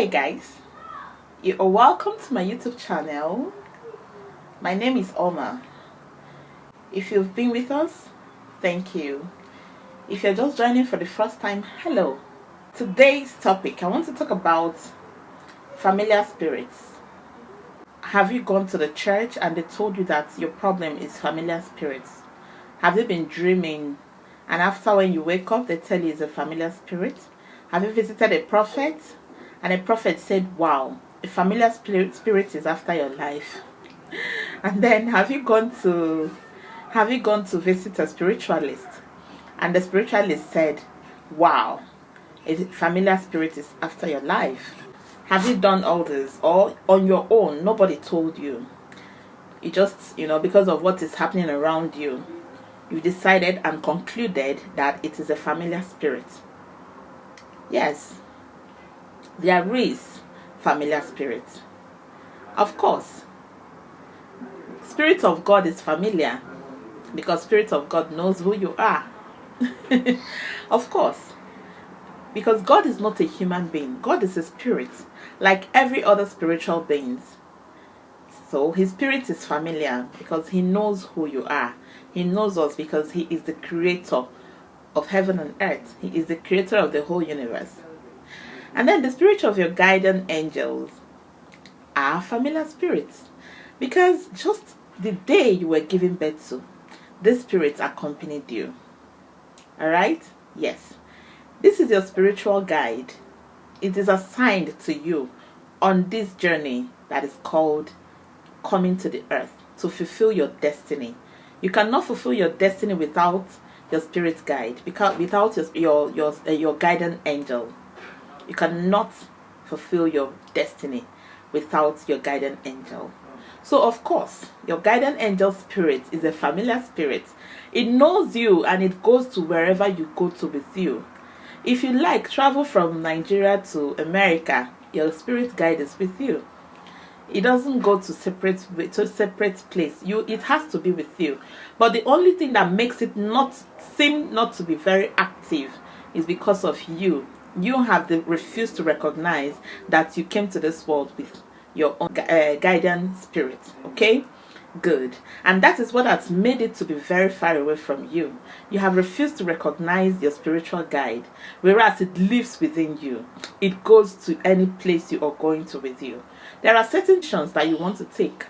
Hi guys, you are welcome to my YouTube channel. My name is Oma. If you've been with us, thank you. If you're just joining for the first time, hello. Today's topic, I want to talk about familiar spirits. Have you gone to the church and they told you that your problem is familiar spirits? Have you been dreaming and after when you wake up they tell you it's a familiar spirit? Have you visited a prophet and a prophet said, wow, a familiar spirit is after your life? And then have you gone to visit a spiritualist and the spiritualist said, wow, a familiar spirit is after your life? Have you done all this or on your own? Nobody told you. You just, because of what is happening around you, you decided and concluded that it is a familiar spirit. Yes, there is familiar spirit. Of course, Spirit of God is familiar because Spirit of God knows who you are. Of course, because God is not a human being. God is a spirit, like every other spiritual beings. So his spirit is familiar because he knows who you are. He knows us because he is the creator of heaven and earth. He is the creator of the whole universe. And then the spirit of your guardian angels are familiar spirits because just the day you were given birth to, this spirit accompanied you. Alright? Yes. This is your spiritual guide. It is assigned to you on this journey that is called coming to the earth to fulfill your destiny. You cannot fulfill your destiny without your spirit guide, because without your guardian angel. You cannot fulfill your destiny without your guardian angel. So of course, your guardian angel spirit is a familiar spirit. It knows you and it goes to wherever you go to with you. If you like, travel from Nigeria to America, your spirit guide is with you. It doesn't go to a separate place. It has to be with you. But the only thing that makes it seem not to be very active is because of you. You have refused to recognize that you came to this world with your own guardian spirit. Okay? Good. And that is what has made it to be very far away from you. You have refused to recognize your spiritual guide, whereas it lives within you. It goes to any place you are going to with you. There are certain decisions that you want to take.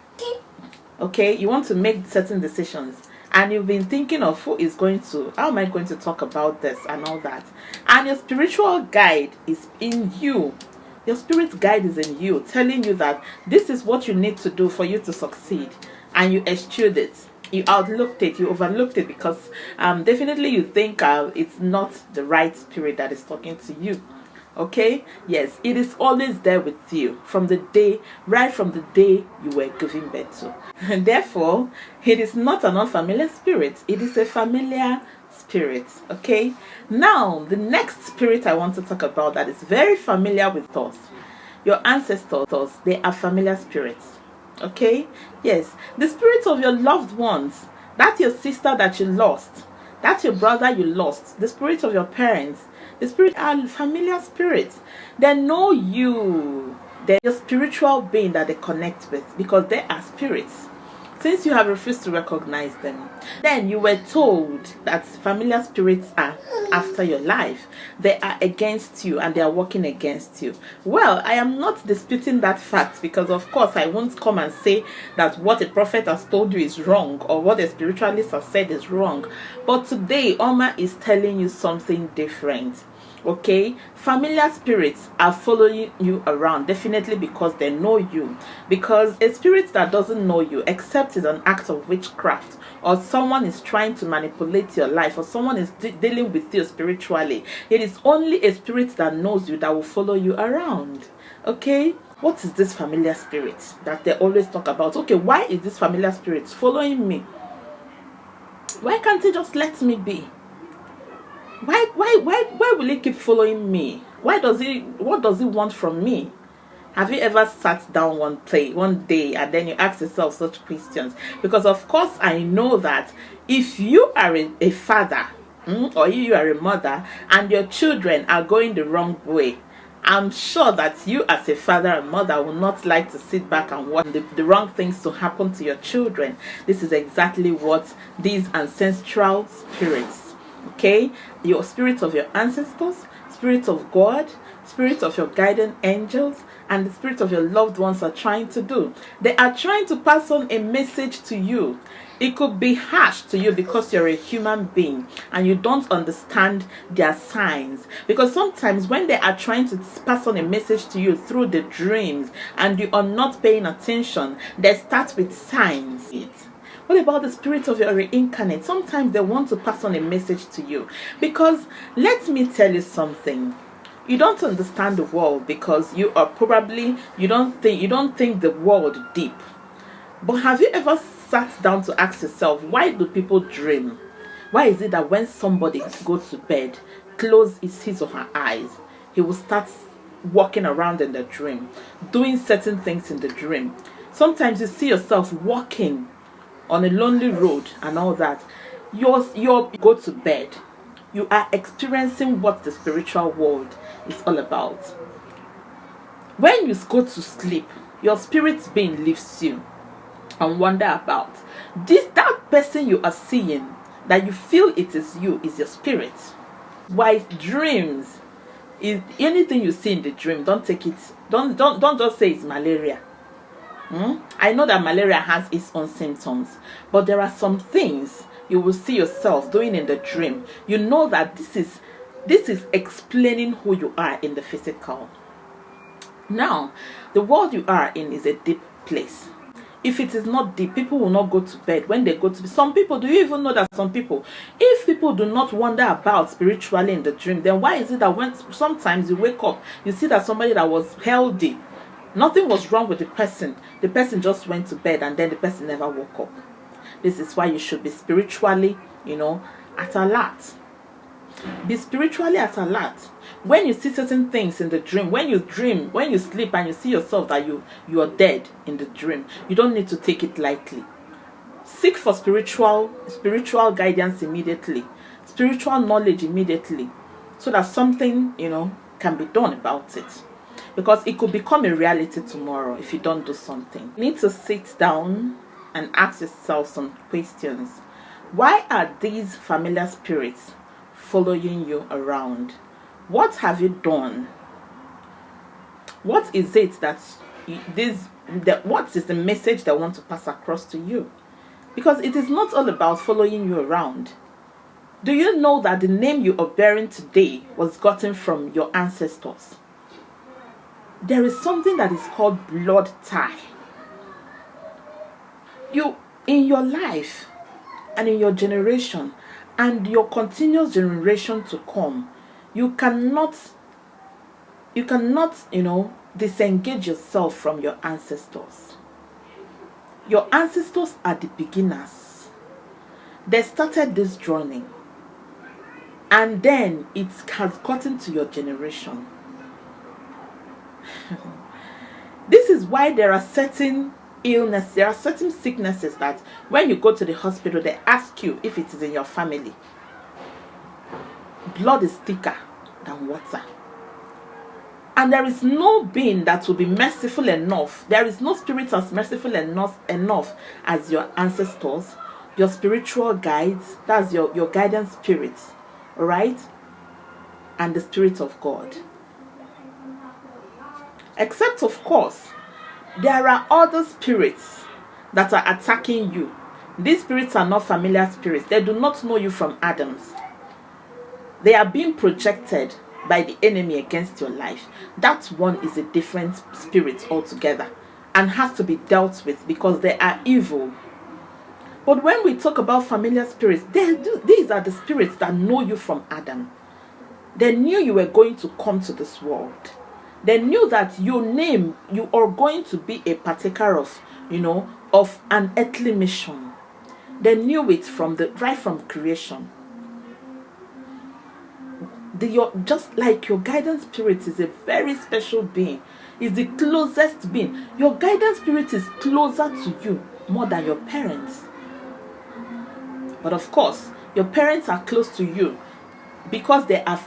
Okay? You want to make certain decisions. And you've been thinking of how am I going to talk about this and all that. And your spiritual guide is in you. Your spirit guide is in you, telling you that this is what you need to do for you to succeed. And you eschewed it. You outlooked it. You overlooked it because definitely you think it's not the right spirit that is talking to you. Okay? Yes, it is always there with you right from the day you were giving birth to. And therefore, it is not an unfamiliar spirit. It is a familiar spirit. Okay? Now, the next spirit I want to talk about that is very familiar with us. Your ancestors, they are familiar spirits. Okay? Yes, the spirits of your loved ones. That's your sister that you lost. That's your brother you lost. The spirit of your parents. The spirit are familiar spirits. They know you. They're your spiritual being that they connect with because they are spirits. Since you have refused to recognize them, then you were told that familiar spirits are after your life. They are against you and they are working against you. Well, I am not disputing that fact because of course I won't come and say that what a prophet has told you is wrong or what a spiritualist has said is wrong. But today, Oma is telling you something different. Okay, familiar spirits are following you around definitely because they know you. Because a spirit that doesn't know you, except is an act of witchcraft, or someone is trying to manipulate your life, or someone is dealing with you spiritually, it is only a spirit that knows you that will follow you around. Okay, what is this familiar spirit that they always talk about? Okay, why is this familiar spirit following me? Why can't it just let me be? Why will it keep following me? What does it want from me? Have you ever sat down one day and then you ask yourself such questions? Because of course I know that if you are a father or you are a mother and your children are going the wrong way, I'm sure that you as a father and mother will not like to sit back and watch the wrong things to happen to your children. This is exactly what these ancestral spirits, okay, your spirit of your ancestors, spirit of God, spirit of your guardian angels, and the spirit of your loved ones are trying to do. They are trying to pass on a message to you. It could be harsh to you because you're a human being and you don't understand their signs. Because sometimes when they are trying to pass on a message to you through the dreams and you are not paying attention, they start with signs. What about the spirit of your reincarnate? Sometimes they want to pass on a message to you. Because let me tell you something. You don't understand the world because you don't think the world deep. But have you ever sat down to ask yourself, why do people dream? Why is it that when somebody goes to bed, close his or her eyes, he will start walking around in the dream, doing certain things in the dream? Sometimes you see yourself walking on a lonely road and all that. You go to bed, you are experiencing what the spiritual world is all about. When you go to sleep, your spirit being leaves you and wander about. That person you are seeing, that you feel it is you, is your spirit. Why dreams is anything you see in the dream, don't take it, don't just say it's malaria. I know that malaria has its own symptoms, but there are some things you will see yourself doing in the dream. You know that this is explaining who you are in the physical. Now, the world you are in is a deep place. If it is not deep, people will not go to bed. When they go to bed, some people, do you even know that some people, if people do not wander about spiritually in the dream, then why is it that when sometimes you wake up, you see that somebody that was healthy, nothing was wrong with the person just went to bed and then the person never woke up? This is why you should be spiritually, at alert. Be spiritually at alert. When you see certain things in the dream, when you sleep and you see yourself that you are dead in the dream, you don't need to take it lightly. Seek for spiritual guidance immediately, spiritual knowledge immediately, so that something, can be done about it. Because it could become a reality tomorrow if you don't do something. You need to sit down and ask yourself some questions. Why are these familiar spirits following you around? What have you done? What is it what is the message they want to pass across to you? Because it is not all about following you around. Do you know that the name you are bearing today was gotten from your ancestors? There is something that is called blood tie. You, in your life and in your generation and your continuous generation to come, you cannot disengage yourself from your ancestors. Your ancestors are the beginners. They started this journey, and then it has gotten to your generation. This is why there are certain illnesses, there are certain sicknesses that when you go to the hospital, they ask you if it is in your family. Blood is thicker than water. And there is no being that will be merciful enough. There is no spirit as merciful enough as your ancestors, your spiritual guides, that's your guidance spirits, alright? And the Spirit of God. Except, of course, there are other spirits that are attacking you. These spirits are not familiar spirits. They do not know you from Adam's. They are being projected by the enemy against your life. That one is a different spirit altogether and has to be dealt with because they are evil. But when we talk about familiar spirits, these are the spirits that know you from Adam. They knew you were going to come to this world. They knew that your name, you are going to be a partaker of an earthly mission. They knew it right from creation. Just like your guidance spirit is a very special being, is the closest being. Your guidance spirit is closer to you more than your parents. But of course, your parents are close to you because they are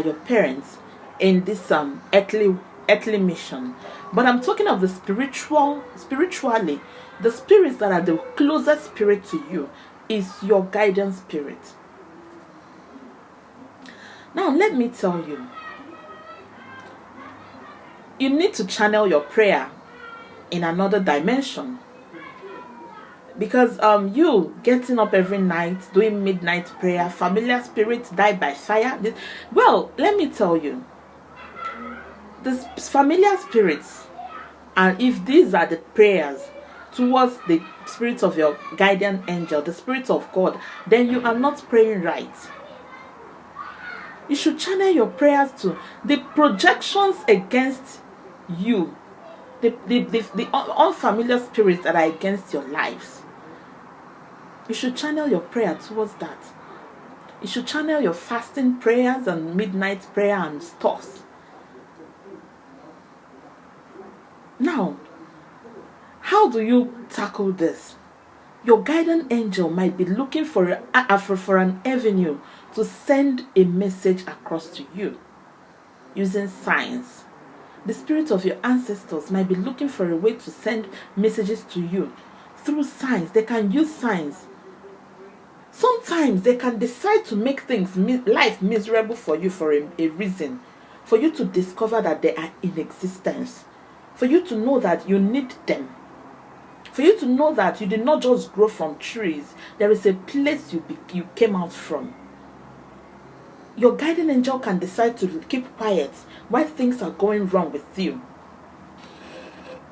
your parents. in this earthly mission. But I'm talking of the spiritually, the spirits that are the closest spirit to you is your guidance spirit. Now let me tell you, you need to channel your prayer in another dimension. Because you getting up every night doing midnight prayer, familiar spirits die by fire. Well, let me tell you, the familiar spirits, and if these are the prayers towards the spirit of your guardian angel, the spirit of God, then you are not praying right. You should channel your prayers to the projections against you, the unfamiliar spirits that are against your lives. You should channel your prayer towards that. You should channel your fasting prayers and midnight prayer and stuff. Now, how do you tackle this? Your guardian angel might be looking for an avenue to send a message across to you using signs. The spirit of your ancestors might be looking for a way to send messages to you through signs. They can use signs. Sometimes they can decide to make life miserable for you for a reason, for you to discover that they are in existence, for you to know that you need them, for you to know that you did not just grow from trees. There is a place you came out from. Your guardian angel can decide to keep quiet while things are going wrong with you.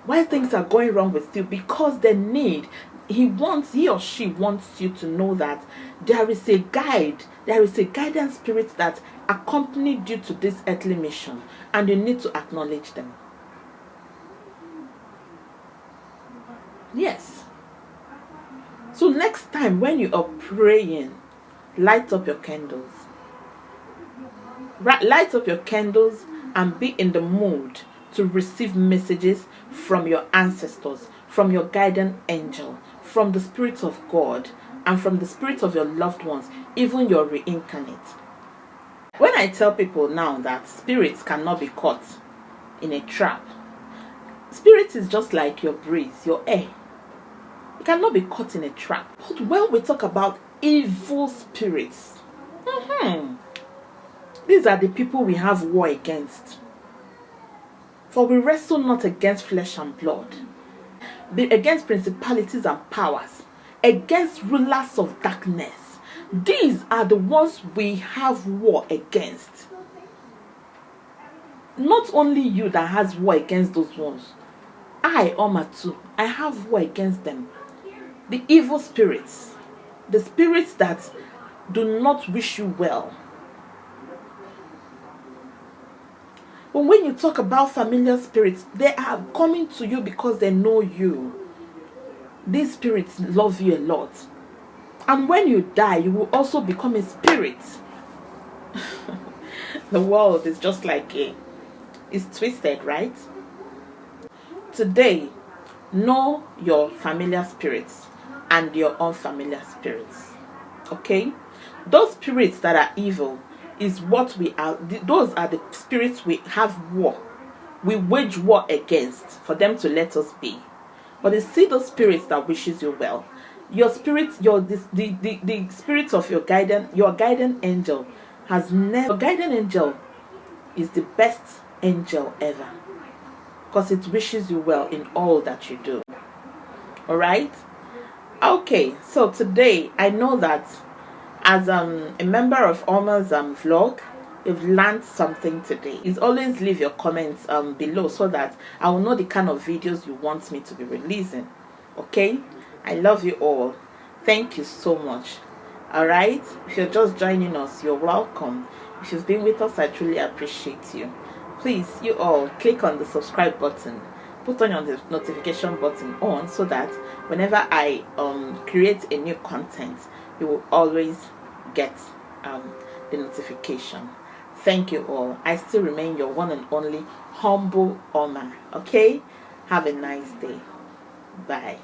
Because they need, he or she wants you to know that there is a guidance spirit that accompanied you to this earthly mission, and you need to acknowledge them. Yes. So next time when you are praying, light up your candles. Light up your candles and be in the mood to receive messages from your ancestors, from your guardian angel, from the Spirit of God, and from the spirit of your loved ones, even your reincarnate. When I tell people now that spirits cannot be caught in a trap, spirit is just like your breeze, your air. It cannot be caught in a trap. But when we talk about evil spirits, these are the people we have war against. For we wrestle not against flesh and blood, but against principalities and powers, against rulers of darkness. These are the ones we have war against. Not only you that has war against those ones. I, Oma too, I have war against them. The evil spirits, the spirits that do not wish you well. But when you talk about familiar spirits, they are coming to you because they know you. These spirits love you a lot. And when you die, you will also become a spirit. The world is just like it's twisted, right? Today, know your familiar spirits and your unfamiliar spirits. Okay? Those spirits that are evil is what we are. Those are the spirits we have war. We wage war against for them to let us be. But you see those spirits that wishes you well. Your spirit, the spirit of your guardian angel has never. Your guardian angel is the best angel ever, because it wishes you well in all that you do. All right. Okay. So today I know that as a member of Oma's vlog, you've learned something today. Please always leave your comments below so that I will know the kind of videos you want me to be releasing. Okay? I love you all. Thank you so much. Alright? If you're just joining us, you're welcome. If you've been with us, I truly appreciate you. Please, you all, click on the subscribe button. Put on the notification button on so that whenever I create a new content, you will always get the notification. Thank you all. I still remain your one and only humble Oma. Okay? Have a nice day. Bye.